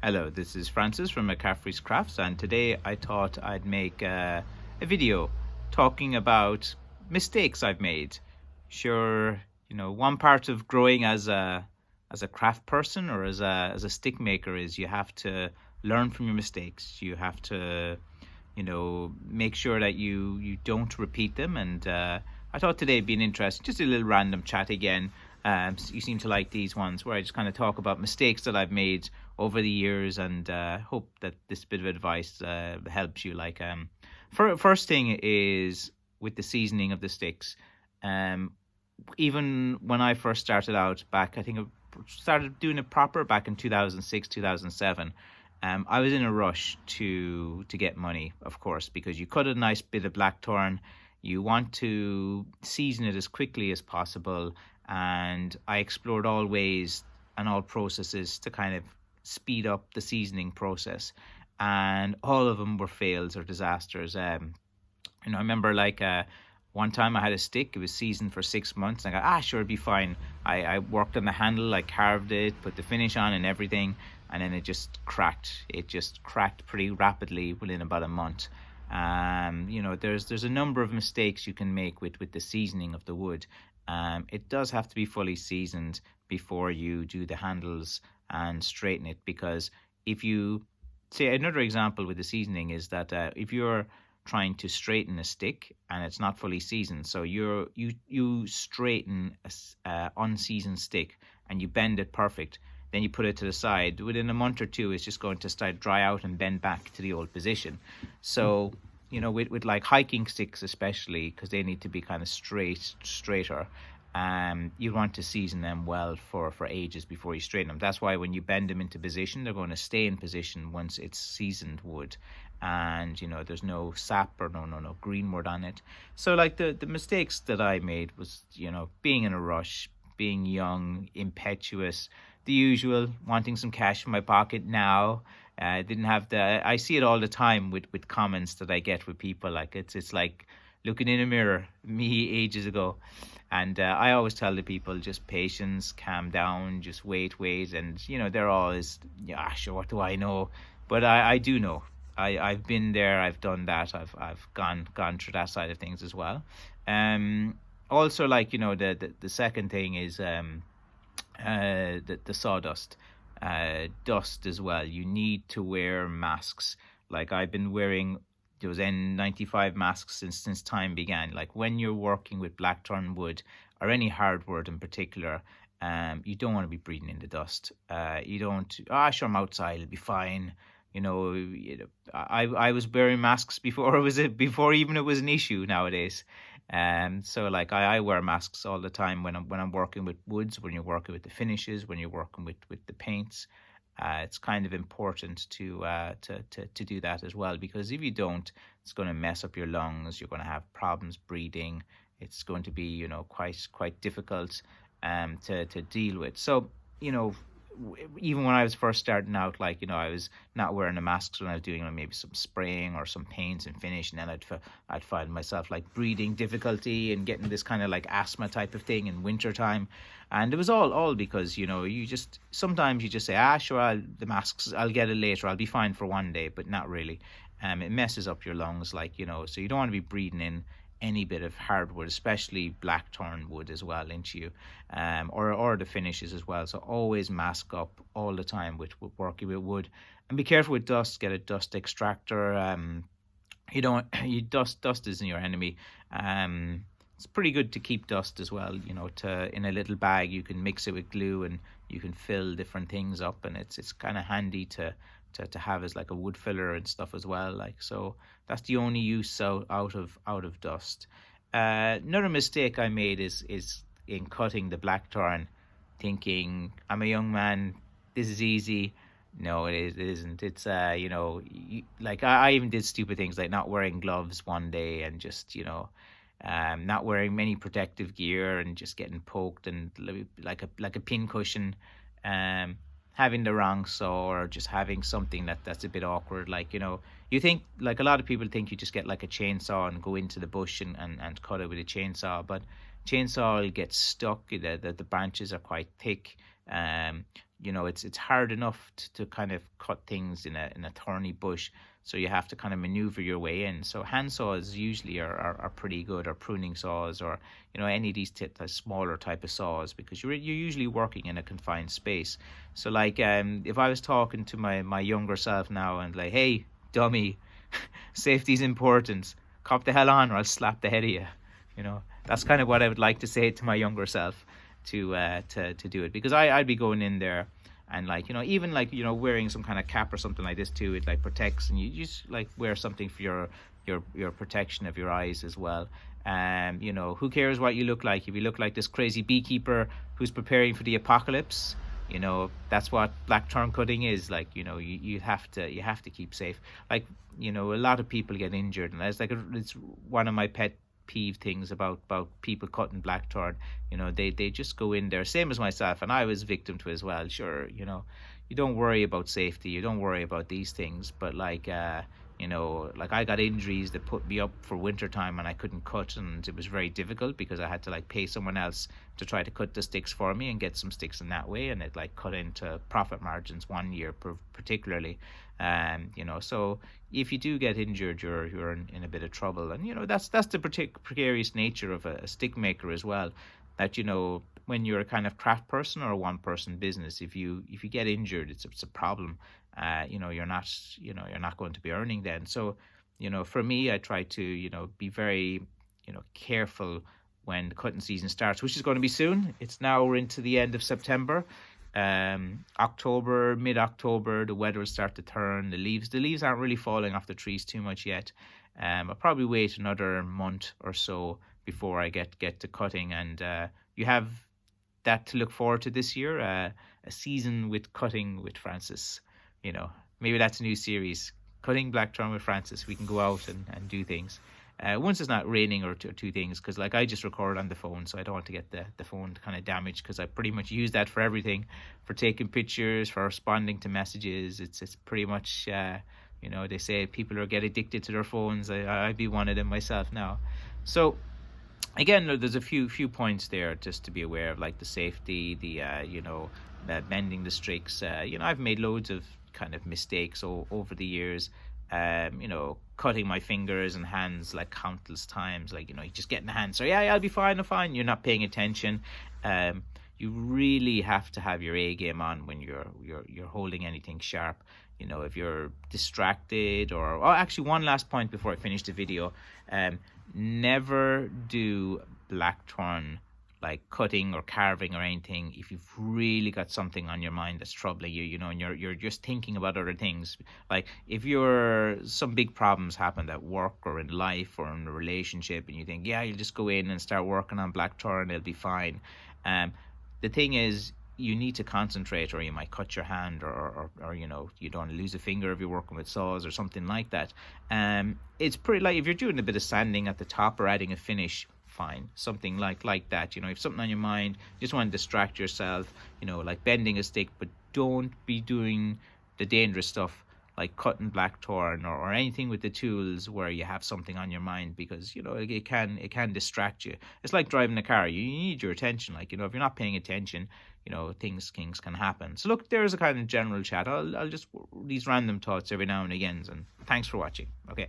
Hello, this is Francis from McCaffrey's Crafts, and today I thought I'd make a video talking about mistakes I've made. Sure, one part of growing as a craft person or as a stick maker is you have to learn from your mistakes. You have to, make sure that you don't repeat them. And I thought today would be an interesting, just a little random chat again. You seem to like these ones where I just kind of talk about mistakes that I've made over the years, and hope that this bit of advice helps you. First thing is with the seasoning of the sticks. Um, Even when I first started out back, I think I started doing it proper back in 2006, 2007. I was in a rush to get money, of course, because you cut a nice bit of blackthorn, you want to season it as quickly as possible, and I explored all ways and all processes to kind of speed up the seasoning process, and all of them were fails or disasters. I remember one time I had a stick. It was seasoned for 6 months. And I got, sure, it'd be fine. I worked on the handle, I carved it, put the finish on and everything, and then it just cracked. It just cracked pretty rapidly within about a month. There's a number of mistakes you can make with the seasoning of the wood. It does have to be fully seasoned before you do the handles and straighten it, because if you say, another example with the seasoning is that if you're trying to straighten a stick and it's not fully seasoned, so you straighten a unseasoned stick and you bend it perfect, then you put it to the side, within a month or two it's just going to start dry out and bend back to the old position. So with like hiking sticks especially, because they need to be kind of straighter, you want to season them well for ages before you straighten them. That's why when you bend them into position, they're going to stay in position once it's seasoned wood, and there's no sap or no green wood on it. So like the mistakes that I made was being in a rush, being young, impetuous, the usual, wanting some cash in my pocket now. Didn't have I see it all the time with comments that I get with people. Like it's like looking in a mirror, me ages ago. And I always tell the people, just patience, calm down, just wait. And, they're always, yeah, sure, what do I know? But I do know. I've been there, I've done that, I've gone through that side of things as well. Also, like, the second thing is the sawdust. Dust as well. You need to wear masks. Like I've been wearing those N95 masks since time began. Like when you're working with blackthorn wood or any hardwood in particular, you don't want to be breathing in the dust. You don't. Sure, I'm outside. It'll be fine. I was wearing masks before before even it was an issue nowadays. So like I wear masks all the time when I'm working with woods, when you're working with the finishes, when you're working with the paints. It's kind of important to do that as well, because if you don't, it's going to mess up your lungs. You're going to have problems breathing. It's going to be quite difficult to deal with. So even when I was first starting out, I was not wearing the masks when I was doing maybe some spraying or some paints and finish, and then I'd find myself like breathing difficulty and getting this kind of like asthma type of thing in winter time. And it was all because you just sometimes you just say, sure, the masks, I'll get it later, I'll be fine for one day, but not really. It messes up your lungs, so you don't want to be breathing in any bit of hardwood, especially blackthorn wood as well, into you, or the finishes as well. So always mask up all the time with working with wood, and be careful with dust. Get a dust extractor. You don't you dust isn't your enemy. It's pretty good to keep dust as well. To in a little bag, you can mix it with glue and you can fill different things up, and it's kind of handy to have as like a wood filler and stuff as well. So that's the only use out of dust. Another mistake I made is in cutting the blackthorn, thinking I'm a young man, this is easy. No, it isn't. It's like I even did stupid things like not wearing gloves one day, and just not wearing many protective gear and just getting poked and like a pin cushion. Having the wrong saw, or just having something that's a bit awkward. You think, like, a lot of people think you just get like a chainsaw and go into the bush and cut it with a chainsaw, but chainsaw will get stuck. The branches are quite thick. You know, it's hard enough to kind of cut things in a thorny bush, so you have to kind of maneuver your way in. So hand saws usually are pretty good, or pruning saws, or you know, any of these smaller type of saws, because you're usually working in a confined space. So like, if I was talking to my younger self now and like, hey dummy, safety's important, cop the hell on or I'll slap the head of you. You know, that's kind of what I would like to say to my younger self, to do it, because I'd be going in there and like, you know, even like, you know, wearing some kind of cap or something like this too, it like protects, and you just like wear something for your protection of your eyes as well. You know, who cares what you look like? If you look like this crazy beekeeper who's preparing for the apocalypse, you know, that's what blackthorn cutting is. Like, you know, you have to keep safe. Like, you know, a lot of people get injured, and it's one of my pet peeve things about people cutting blackthorn. You know, they just go in there, same as myself, and I was victim to as well. Sure, you know, you don't worry about safety, you don't worry about these things, but like, you know, like I got injuries that put me up for winter time, and I couldn't cut, and it was very difficult because I had to like pay someone else to try to cut the sticks for me and get some sticks in that way, and it like cut into profit margins one year particularly. You know, so if you do get injured, you're in a bit of trouble. And you know, that's the precarious nature of a stick maker as well, that, you know, when you're a kind of craft person or a one person business, if you get injured, it's a problem. You know, you're not going to be earning then. So, you know, for me, I try to, you know, be very, you know, careful when the cutting season starts, which is going to be soon. It's now, we're into the end of September. October, mid-October, the weather will start to turn. The leaves aren't really falling off the trees too much yet. I'll probably wait another month or so before I get to cutting, and you have that to look forward to this year, a season with cutting with Francis. You know, maybe that's a new series, cutting blackthorn with Francis. We can go out and do things. Once it's not raining or two things, because like I just record on the phone, so I don't want to get the phone kind of damaged, because I pretty much use that for everything, for taking pictures, for responding to messages. It's pretty much, you know, they say people get addicted to their phones. I'd be one of them myself now. So again, there's a few points there just to be aware of, like the safety, the you know, bending the sticks. You know, I've made loads of kind of mistakes over the years. You know, cutting my fingers and hands like countless times. Like, you know, you just get in the hand, so yeah, I'll be fine, I'm fine. You're not paying attention. You really have to have your A game on when you're holding anything sharp. You know, if you're distracted, or actually, one last point before I finish the video. Never do blackthorn, like cutting or carving or anything, if you've really got something on your mind that's troubling you, you know, and you're just thinking about other things. Like if some big problems happen at work or in life or in a relationship, and you think, yeah, you'll just go in and start working on blackthorn, it'll be fine. The thing is, you need to concentrate, or you might cut your hand, or you know, you don't lose a finger if you're working with saws or something like that. It's pretty, like if you're doing a bit of sanding at the top or adding a finish, fine, something like that. You know, if something on your mind, you just want to distract yourself, you know, like bending a stick, but don't be doing the dangerous stuff like cutting blackthorn, or anything with the tools where you have something on your mind, because you know, it can distract you. It's like driving a car, you need your attention. Like, you know, if you're not paying attention, you know, things can happen. So look, there's a kind of general chat. I'll just these random thoughts every now and again, and thanks for watching. Okay.